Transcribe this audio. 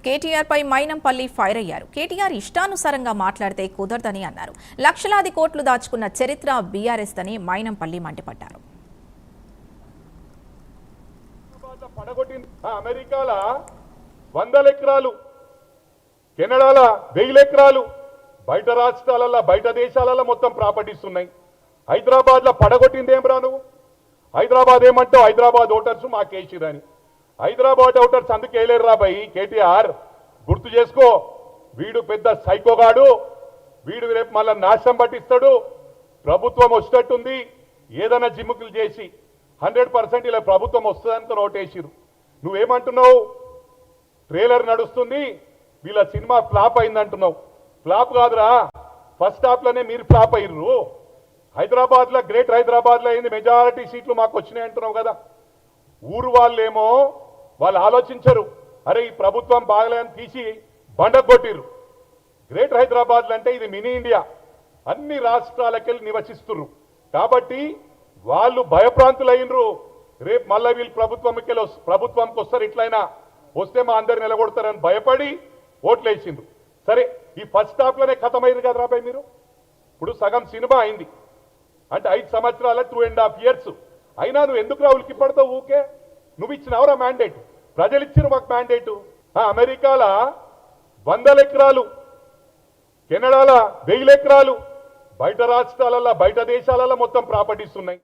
కేటీఆర్ పై Mynampally fire అయ్యారు. కేటీఆర్ ఇష్టానుసారంగా మాట్లాడితే కుదరదని అన్నారు. లక్షలాది కోట్లు దాచుకున్న చరిత్ర బీఆర్ఎస్ అని మైనంపల్లి మండిపడ్డారు. అమెరికాల 100 ఎకరాలు, కెనడాల 1000 ఎకరాలు, బయట రాష్ట్రాలలో బయట దేశాలలో మొత్తం ప్రాపర్టీస్ ఉన్నాయి. హైదరాబాద్ లో పడగొట్టింది ఏం రా నువ్వు? హైదరాబాద్ ఏమంటావు? హైదరాబాద్ ఓటర్స్ మాకేసిరని. హైదరాబాద్ ఓటర్స్ అందుకు వేయలేరు రా భయ్. కేటీఆర్ గుర్తు చేసుకో, వీడు పెద్ద సైకోగాడు, వీడు రేపు మళ్ళా నాశనం పట్టిస్తాడు. ప్రభుత్వం వచ్చేటట్టుంది, ఏదైనా జిమ్ముకులు చేసి 100% ఇలా ప్రభుత్వం వస్తుందని నోటేసిరు. నువ్వేమంటున్నావు? ట్రైలర్ నడుస్తుంది, వీళ్ళ సినిమా ఫ్లాప్ అయిందంటున్నావు. ఫ్లాప్ కాదురా, ఫస్ట్ హాఫ్ లోనే మీరు ఫ్లాప్ అయ్యారు. హైదరాబాద్ లో, గ్రేట్ హైదరాబాద్ లో అయింది, మెజారిటీ సీట్లు మాకు వచ్చినాయి అంటున్నావు కదా. ఊరు వాళ్ళేమో వాళ్ళు ఆలోచించరు, అరే ఈ ప్రభుత్వం బాగలేదని తీసి బండగొట్టిరు. గ్రేట్ హైదరాబాద్ అంటే ఇది మినీ ఇండియా, అన్ని రాష్ట్రాలకెళ్ళి నివసిస్తున్నారు కాబట్టి వాళ్ళు భయప్రాంతులైనరు. రేపు మళ్ళీ వీళ్ళు ప్రభుత్వంకి వస్తారు, ఇట్లయినా వస్తే మా అందరు నిలగొడతారని భయపడి ఓట్లు వేసిండ్రు. సరే, ఈ ఫస్ట్ హాఫ్ లోనే ఖతమైంది కదా రాబాయ్ మీరు. ఇప్పుడు సగం సినిమా అయింది అంటే 5 సంవత్సరాల 2.5 years అయినా నువ్వు ఎందుకు రావులకి పడతావు? ఊకే నువ్వు ఇచ్చినవరా మ్యాండేట్? ప్రజలు ఇచ్చిరు మాకు మ్యాండేటు. అమెరికాల 100 ఎకరాలు, కెనడాల 1000 ఎకరాలు, బయట రాష్ట్రాలలో బయట దేశాలలో మొత్తం ప్రాపర్టీస్ ఉన్నాయి.